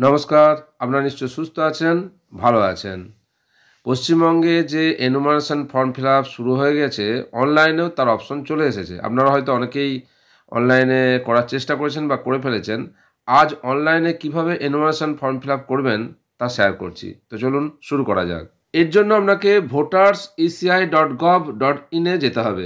নমস্কার, আপনারা নিশ্চয় সুস্থ আছেন, ভালো আছেন। পশ্চিমবঙ্গে যে এনুমারেশন ফর্ম ফিল আপ শুরু হয়ে গেছে, অনলাইনেও তার অপশন চলে এসেছে। আপনারা হয়তো অনেকেই অনলাইনে করার চেষ্টা করেছেন বা করে ফেলেছেন। আজ অনলাইনে কিভাবে এনুমারেশন ফর্ম ফিল আপ করবেন তা শেয়ার করছি। তো চলুন শুরু করা যাক। এর জন্য আপনাকে voters.eci.gov.in এ যেতে হবে।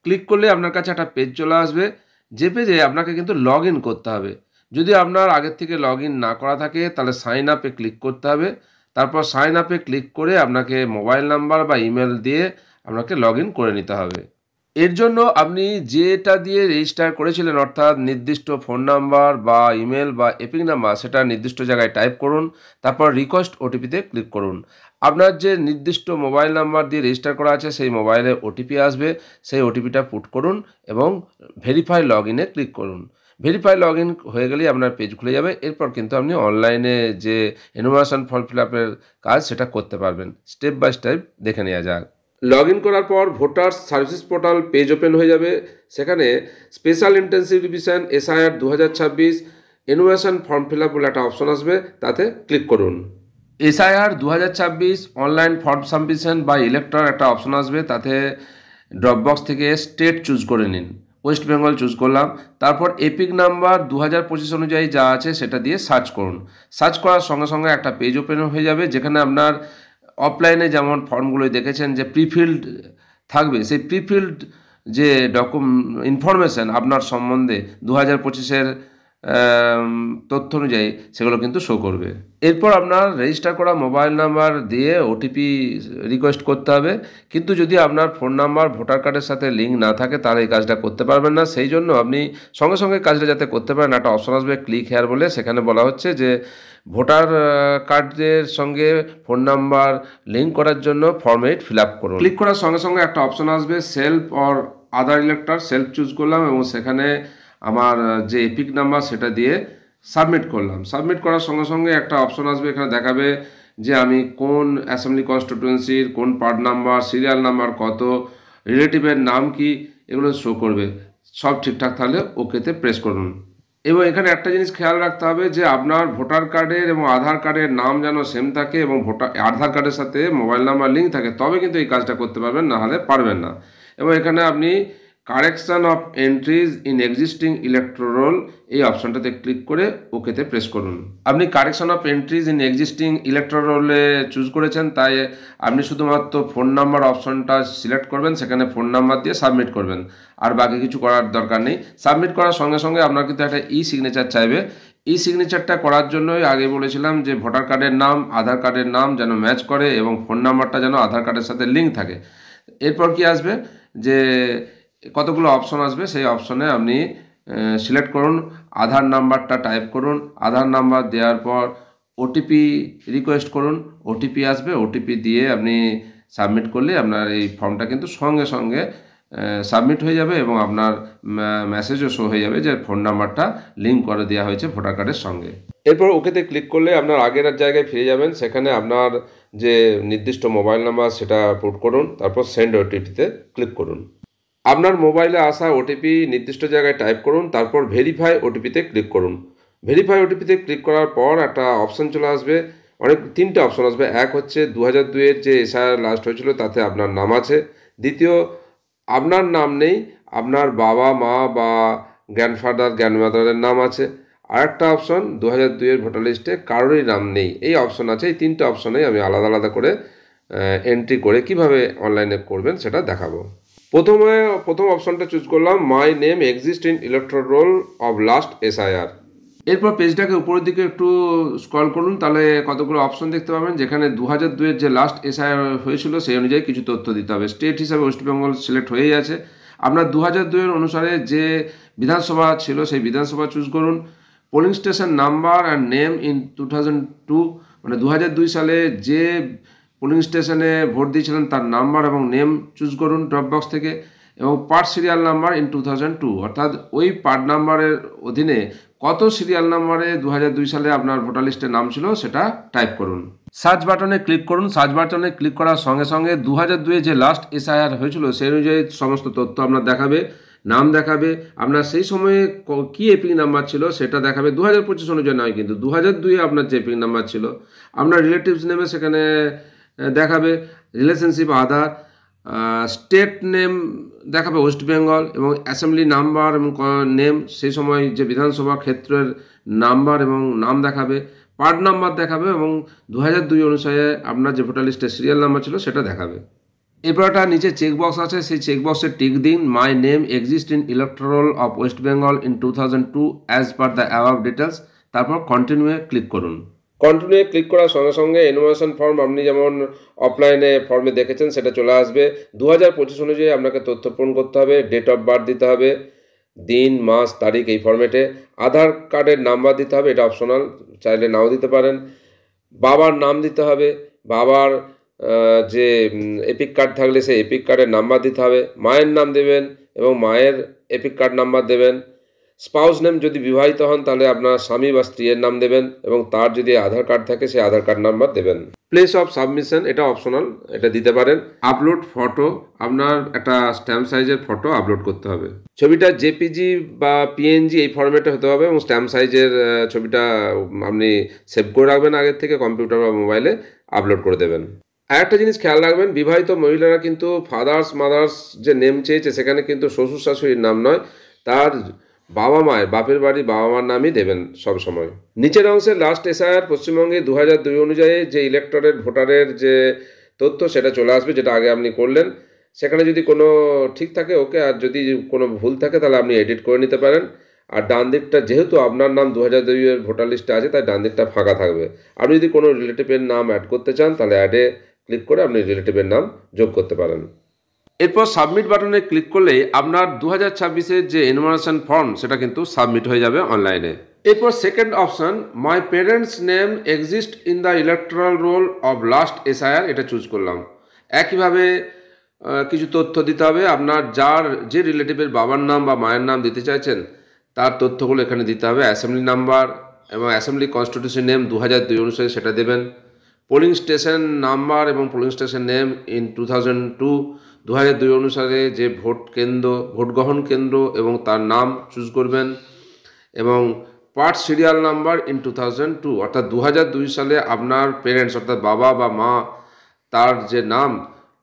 ক্লিক করলে আপনার কাছে একটা পেজ চলে আসবে, যে পেজে আপনাকে কিন্তু লগ ইন করতে হবে। যদি আপনার আগের থেকে লগ ইন না করা থাকে তাহলে সাইন আপে ক্লিক করতে হবে। তারপর সাইন আপে ক্লিক করে আপনাকে মোবাইল নাম্বার বা ইমেল দিয়ে আপনাকে লগ ইন করে নিতে হবে। এর জন্য আপনি যেটা দিয়ে রেজিস্টার করেছিলেন, অর্থাৎ নির্দিষ্ট ফোন নাম্বার বা ইমেল বা এপিক নাম্বার, সেটা নির্দিষ্ট জায়গায় টাইপ করুন। তারপর রিকোয়েস্ট ওটিপিতে ক্লিক করুন। আপনার যে নির্দিষ্ট মোবাইল নাম্বার দিয়ে রেজিস্টার করা আছে সেই মোবাইলে ওটিপি আসবে, সেই ওটিপিটা পুট করুন এবং ভেরিফাই লগ ইনে ক্লিক করুন। ভেরিফাই লগ ইন হয়ে গেলেই আপনার পেজ খুলে যাবে। এরপর কিন্তু আপনি অনলাইনে যে এনুমারেশন ফর্ম ফিল আপের কাজ সেটা করতে পারবেন। স্টেপ বাই স্টেপ দেখে নেওয়া যাক। লগ ইন করার পর voters service portal page open হয়ে যাবে। সেখানে special intensive revision SIR 2026 enumeration form fill up বলে একটা অপশন আসবে, তাতে ক্লিক করুন। এসআইআর 2026 অনলাইন ফর্ম সাবমিশন বা ইলেক্টর একটা অপশন আসবে, তাতে ড্রপবক্স থেকে স্টেট চুজ করে নিন। ওয়েস্ট বেঙ্গল চুজ করলাম। তারপর এপিক নাম্বার 2025 অনুযায়ী যা আছে সেটা দিয়ে সার্চ করুন। সার্চ করার সঙ্গে সঙ্গে একটা পেজ ওপেন হয়ে যাবে, যেখানে আপনার অফলাইনে যেমন ফর্মগুলোই দেখেছেন যে প্রিফিল্ড থাকবে, সেই প্রিফিল্ড যে ইনফরমেশান আপনার সম্বন্ধে 2025-এর তথ্য অনুযায়ী সেগুলো কিন্তু শো করবে। এরপর আপনার রেজিস্টার করা মোবাইল নাম্বার দিয়ে ওটিপি রিকোয়েস্ট করতে হবে। কিন্তু যদি আপনার ফোন নাম্বার ভোটার কার্ডের সাথে লিঙ্ক না থাকে তাহলে এই কাজটা করতে পারবেন না। সেই জন্য আপনি সঙ্গে সঙ্গে কাজটা যাতে করতে পারেন, একটা অপশন আসবে ক্লিক হেয়ার বলে। সেখানে বলা হচ্ছে যে ভোটার কার্ডের সঙ্গে ফোন নাম্বার লিঙ্ক করার জন্য ফর্ম 8 ফিল আপ করুন। ক্লিক করার সঙ্গে সঙ্গে একটা অপশন আসবে self or other elector. Self choose করলাম এবং সেখানে আমার যে এপিক নাম্বার সেটা দিয়ে সাবমিট করলাম। সাবমিট করার সঙ্গে সঙ্গে একটা অপশন আসবে, এখানে দেখাবে যে আমি কোন অ্যাসেম্বলি কনস্টিটিউয়েন্সির, কোন পার্ট নাম্বার, সিরিয়াল নাম্বার কত, রিলেটিভের নাম কি, এগুলো শো করবে। সব ঠিকঠাক থাকলে ওকেতে প্রেস করুন। এবং এখানে একটা জিনিস খেয়াল রাখতে হবে যে আপনার ভোটার কার্ডের এবং আধার কার্ডের নাম যেন সেম থাকে এবং আধার কার্ডের সাথে মোবাইল নাম্বার লিঙ্ক থাকে, তবে কিন্তু এই কাজটা করতে পারবেন, না হলে পারবেন না। এবং এখানে আপনি correction of entries in existing electoral এই অপশানটাতে ক্লিক করে ওকেতে প্রেস করুন। আপনি correction of entries in existing ইলেকট্রোলে চুজ করেছেন, তাই আপনি শুধুমাত্র ফোন নাম্বার অপশানটা সিলেক্ট করবেন, সেখানে ফোন নাম্বার দিয়ে সাবমিট করবেন, আর বাকি কিছু করার দরকার নেই। সাবমিট করার সঙ্গে সঙ্গে আপনার কিন্তু একটা ই সিগনেচার চাইবে। ই সিগনেচারটা করার জন্যই আগে বলেছিলাম যে ভোটার কার্ডের নাম আধার কার্ডের নাম যেন ম্যাচ করে এবং ফোন নাম্বারটা যেন আধার কার্ডের সাথে লিঙ্ক থাকে। এরপর কি আসবে যে কতগুলো অপশন আসবে, সেই অপশনে আপনি সিলেক্ট করুন, আধার নাম্বারটা টাইপ করুন। আধার নাম্বার দেওয়ার পর ওটিপি রিকোয়েস্ট করুন। ওটিপি আসবে, ওটিপি দিয়ে আপনি সাবমিট করলে আপনার এই ফর্মটা কিন্তু সঙ্গে সঙ্গে সাবমিট হয়ে যাবে এবং আপনার মেসেজও শো হয়ে যাবে যে ফোন নাম্বারটা লিঙ্ক করে দেওয়া হয়েছে ভোটার কার্ডের সঙ্গে। এরপর ওকেতে ক্লিক করলে আপনার আগের জায়গায় ফিরে যাবেন। সেখানে আপনার যে নির্দিষ্ট মোবাইল নাম্বার সেটা পুট করুন, তারপর সেন্ড ওটিপিতে ক্লিক করুন। আপনার মোবাইলে আসা ওটিপি নির্দিষ্ট জায়গায় টাইপ করুন, তারপর ভেরিফাই ওটিপিতে ক্লিক করুন। ভেরিফাই ওটিপিতে ক্লিক করার পর একটা অপশান চলে আসবে, তিনটে অপশান আসবে। এক হচ্ছে 2002-এর যে এসআইআর লাস্ট হয়েছিল তাতে আপনার নাম আছে। দ্বিতীয়, আপনার নাম নেই, আপনার বাবা মা বা গ্র্যান্ডফাদার গ্র্যান্ডমাদারের নাম আছে। আরেকটা অপশন 2002-এর ভোটার লিস্টে কারোরই নাম নেই, এই অপশন আছে। এই তিনটে অপশনেই আমি আলাদা আলাদা করে এন্ট্রি করে কিভাবে অনলাইনে করবেন সেটা দেখাবো। প্রথম অপশনটা চুজ করলাম my name exist in electoral roll of last SIR. এরপর পেজটাকে উপরের দিকে একটু স্ক্রল করুন, তাহলে কতগুলো অপশন দেখতে পাবেন, যেখানে 2002-এর যে লাস্ট এসআইআর হয়েছিল সেই অনুযায়ী কিছু তথ্য দিতে হবে। স্টেট হিসাবে ওয়েস্ট বেঙ্গল সিলেক্ট হয়েই আছে। আপনার 2002-এর অনুসারে যে বিধানসভা ছিল সেই বিধানসভা চুজ করুন। Polling station number and name in 2002, মানে 2002 সালে যে পোলিং স্টেশনে ভোট দিয়েছিলেন তার নাম্বার এবং নেম চুজ করুন ড্রপবক্স থেকে। এবং পার্ট সিরিয়াল নাম্বার ইন 2002, অর্থাৎ ওই পার্ট নাম্বারের অধীনে কত সিরিয়াল নাম্বারে 2002 সালে আপনার ভোটার লিস্টে নাম ছিল সেটা টাইপ করুন। সার্চ বাটনে ক্লিক করুন। সার্চ বাটনে ক্লিক করার সঙ্গে সঙ্গে 2002-এ যে লাস্ট এসআইআর হয়েছিল সেই অনুযায়ী সমস্ত তথ্য আপনার দেখাবে। নাম দেখাবে, আপনার সেই সময়ে কী এপিক নাম্বার ছিল সেটা দেখাবে। 2025 অনুযায়ী নয়, কিন্তু 2002-এ আপনার যে এপিক নাম্বার ছিল, আপনার রিলেটিভস নেমে সেখানে দেখাবে, রিলেশনশিপ আধার, স্টেট নেম দেখাবে ওয়েস্ট বেঙ্গল, এবং অ্যাসেম্বলি নাম্বার এবং নেম সেই সময় যে বিধানসভা ক্ষেত্রের নাম্বার এবং নাম দেখাবে, পার্ট নাম্বার দেখাবে, এবং 2002 অনুসারে আপনার যে ভোটার লিস্টের সিরিয়াল নাম্বার ছিল সেটা দেখাবে। এরপর একটা নিচে চেকবক্স আছে, সেই চেকবক্সে টিক দিন my name exist in electoral of West Bengal in 2002 as per the above details. তারপর কন্টিনিউয়ে ক্লিক করুন। কন্টিনিউয়ে ক্লিক করার সঙ্গে সঙ্গে এনুমারেশন ফর্ম আপনি যেমন অফলাইনে ফর্মে দেখেছেন সেটা চলে আসবে। 2025 অনুযায়ী আপনাকে তথ্য পূরণ করতে হবে, ডেট অফ বার্থ দিতে হবে, দিন মাস তারিখ এই ফর্মেটে, আধার কার্ডের নাম্বার দিতে হবে, এটা অপশনাল, চাইলে নাও দিতে পারেন, বাবার নাম দিতে হবে, বাবার যে এপিক কার্ড থাকলে সেই এপিক কার্ডের নাম্বার দিতে হবে, মায়ের নাম দেবেন এবং মায়ের এপিক কার্ড নাম্বার দেবেন, স্পাউস নেম যদি বিবাহিত হন তাহলে আপনার স্বামী বা স্ত্রীর নাম দেবেন এবং তার যদি আধার কার্ড থাকে সেই আধার কার্ড নাম্বার দেবেন। প্লেস অফ সাবমিশন এটা অপশনাল, এটা দিতে পারেন। আপলোড ফটো, আপনার একটা স্ট্যাম্প সাইজের ফটো আপলোড করতে হবে। ছবিটা জেপিজি বা পিএনজি এই ফরম্যাটে হতে হবে এবং স্ট্যাম্প সাইজের ছবিটা আপনি সেভ করে রাখবেন আগের থেকে, কম্পিউটার বা মোবাইলে আপলোড করে দেবেন। আর একটা জিনিস খেয়াল রাখবেন, বিবাহিত মহিলারা কিন্তু ফাদার্স মাদার্স যে নেম চেয়েছে সেখানে কিন্তু শ্বশুর শাশুড়ির নাম নয়, তার বাবা মায়ের, বাপের বাড়ি বাবা মার নামই দেবেন সব সময়। নিচের অংশে লাস্ট এসআইআর পশ্চিমবঙ্গে 2002 অনুযায়ী যে ইলেক্টরেট ভোটারের যে তথ্য সেটা চলে আসবে, যেটা আগে আপনি করলেন। সেখানে যদি কোনো ঠিক থাকে ওকে, আর যদি কোনো ভুল থাকে তাহলে আপনি এডিট করে নিতে পারেন। আর ডান দিকটা যেহেতু আপনার নাম 2002-এর ভোটার লিস্টে আছে তাই ডান দিকটা ফাঁকা থাকবে। আপনি যদি কোনো রিলেটিভের নাম অ্যাড করতে চান তাহলে অ্যাডে ক্লিক করে আপনি রিলেটিভের নাম যোগ করতে পারেন। এরপর সাবমিট বাটনে ক্লিক করলেই আপনার 2026-এর যে এনুমারেশন ফর্ম সেটা কিন্তু সাবমিট হয়ে যাবে অনলাইনে। এরপর second option my parents name exist in the electoral roll of last SIR, এটা চুজ করলাম। একইভাবে কিছু তথ্য দিতে হবে, আপনার যার যে রিলেটিভের বাবার নাম বা মায়ের নাম দিতে চাইছেন তার তথ্যগুলো এখানে দিতে হবে। অ্যাসেম্বলি নাম্বার এবং অ্যাসেম্বলি কনস্টিটিউশন নেম 2002 অনুসারে সেটা দেবেন। পোলিং স্টেশন নাম্বার এবং পোলিং স্টেশন নেম ইন 2002 অনুসারে যে ভোট গ্রহণ কেন্দ্র এবং তার নাম চুজ করবেন। এবং পার্ট সিরিয়াল নাম্বার ইন 2002, অর্থাৎ 2002 সালে আপনার পেরেন্টস অর্থাৎ বাবা বা মা তার যে নাম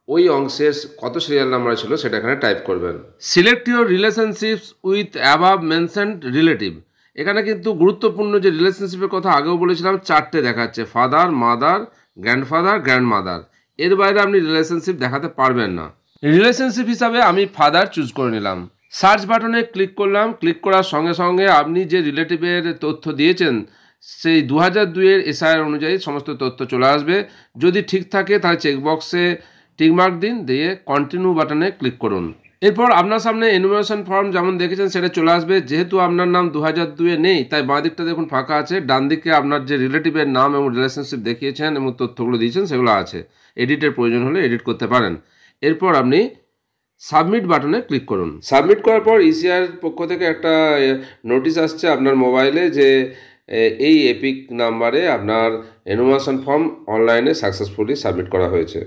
ওই অংশের কত সিরিয়াল নাম্বার ছিল সেটা এখানে টাইপ করবেন। Select your relationships with above mentioned relative, এখানে কিন্তু গুরুত্বপূর্ণ যে রিলেশনশিপের কথা আগেও বলেছিলাম 4টে দেখাচ্ছে, ফাদার, মাদার, গ্র্যান্ডফাদার, গ্র্যান্ডমাদার। এর বাইরে আপনি রিলেশনশিপ দেখাতে পারবেন না। রিলেশনশিপ হিসাবে আমি ফাদার চুজ করে নিলাম। সার্চ বাটনে ক্লিক করলাম। ক্লিক করার সঙ্গে সঙ্গে আপনি যে রিলেটিভের তথ্য দিয়েছেন সেই 2002-এর এসআইআর অনুযায়ী সমস্ত তথ্য চলে আসবে। যদি ঠিক থাকে তাহলে চেকবক্সে টিকমার্ক দিন, দিয়ে কন্টিনিউ বাটনে ক্লিক করুন। এরপর আপনার সামনে এনুমারেশন ফর্ম যেমন দেখেছেন সেটা চলে আসবে। যেহেতু আপনার নাম 2002-এ নেই তাই বাঁ দিকটা দেখুন ফাঁকা আছে, ডান দিকে আপনার যে রিলেটিভের নাম এবং রিলেশনশিপ দেখিয়েছেন এবং তথ্যগুলো দিয়েছেন সেগুলো আছে। এডিটের প্রয়োজন হলে এডিট করতে পারেন। এরপর আপনি সাবমিট বাটনে ক্লিক করুন। সাবমিট করার পর ইসিআর পক্ষ থেকে একটা নোটিশ আসছে আপনার মোবাইলে যে এই এপিক নাম্বারে আপনার এনুমারেশন ফর্ম অনলাইনে সাকসেসফুলি সাবমিট করা হয়েছে।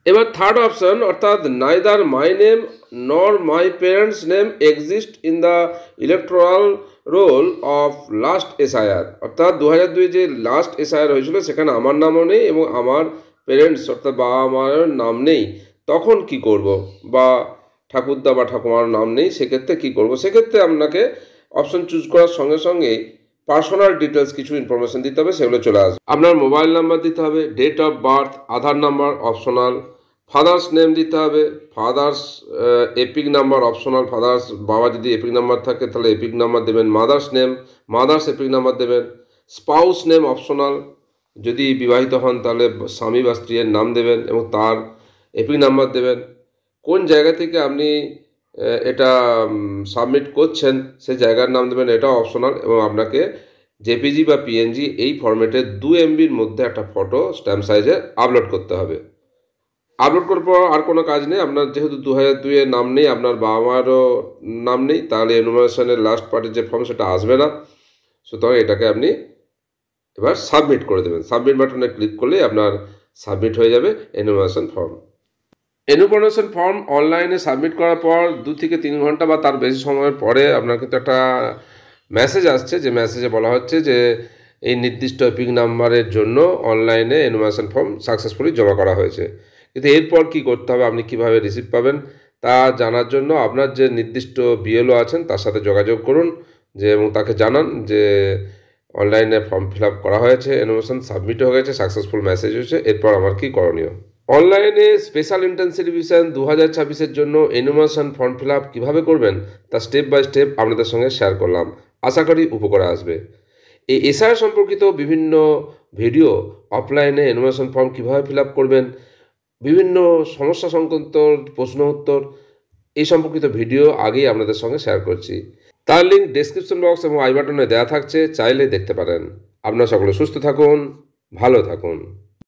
এবার থার্ড অপশন, অর্থাৎ নাইদার মাই নেম নর my parents name exist in the electoral roll of last SIR, অর্থাৎ 2002 যে লাস্ট এসআইআর হয়েছিল সেখানে আমার নামও নেই এবং আমার প্যারেন্টস অর্থাৎ বাবা মায়ের নাম নেই। তখন কি করব, বা ঠাকুরদা বা ঠাকুমার নাম নেই, সেক্ষেত্রে কি করব? সেক্ষেত্রে আপনাকে অপশন চুজ করার সঙ্গে সঙ্গে পার্সোনাল ডিটেলস কিছু ইনফরমেশন দিতে হবে, সেগুলো চলে আসবে। আপনার মোবাইল নাম্বার দিতে হবে, date of birth, Aadhaar number optional, father's name দিতে হবে, father's EPIC number optional, father's বাবা যদি এপিক নাম্বার থাকে তাহলে এপিক নাম্বার দেবেন, mother's name, mother's EPIC number দেবেন, স্পাউস নেম অপশনাল, যদি বিবাহিত হন তাহলে স্বামী বা স্ত্রীর নাম দেবেন এবং তার এপিক নাম্বার দেবেন। কোন জায়গা থেকে আপনি এটা সাবমিট করছেন সেই জায়গার নাম দেবেন, এটা অপশনাল। এবং আপনাকে জেপিজি বা পিএনজি এই ফরম্যাটে 2 MBর মধ্যে একটা ফটো স্ট্যাম্প সাইজে আপলোড করতে হবে। আপলোড করার পর আর কোনো কাজ নেই। আপনার যেহেতু 2002-এর নাম নেই, আপনার বাবা মারও নাম নেই, তাহলে এনুমারেশনের লাস্ট পার্টের যে ফর্ম সেটা আসবে না। সুতরাং এটাকে আপনি এবার সাবমিট করে দেবেন। সাবমিট বাটনে ক্লিক করলেই আপনার সাবমিট হয়ে যাবে এনুমারেশন ফর্ম। এনুপারেশন ফর্ম অনলাইনে সাবমিট করার পর 2 থেকে 3 ঘন্টা বা তার বেশি সময়ের পরে আপনার কিন্তু একটা মেসেজ আসছে, যে মেসেজে বলা হচ্ছে যে এই নির্দিষ্ট এপিক নাম্বারের জন্য অনলাইনে এনুমারেশন ফর্ম সাকসেসফুলি জমা করা হয়েছে। কিন্তু এরপর কি করতে হবে, আপনি কিভাবে রিসিভ পাবেন তা জানার জন্য আপনার যে নির্দিষ্ট বিএলও আছেন তার সাথে যোগাযোগ করুন, যে এবং তাকে জানান যে অনলাইনে ফর্ম ফিল আপ করা হয়েছে, এনুমারেশন সাবমিট হয়ে গেছে, সাকসেসফুল মেসেজ হয়েছে, এরপর আমার কি করণীয়। অনলাইনে স্পেশাল ইন্টেন্সিভ রিভিশন 2026-এর জন্য এনুমারেশন ফর্ম ফিল আপ কীভাবে করবেন তা স্টেপ বাই স্টেপ আপনাদের সঙ্গে শেয়ার করলাম, আশা করি উপকারে আসবে। এই এসআইআর সম্পর্কিত বিভিন্ন ভিডিও, অফলাইনে এনুমারেশন ফর্ম কীভাবে ফিল আপ করবেন, বিভিন্ন সমস্যা সংক্রান্ত প্রশ্ন উত্তর, এই সম্পর্কিত ভিডিও আগেই আপনাদের সঙ্গে শেয়ার করছি। তার লিঙ্ক ডেসক্রিপশন বক্স এবং আই বাটনে দেওয়া থাকছে, চাইলে দেখতে পারেন। আপনারা সকলে সুস্থ থাকুন, ভালো থাকুন।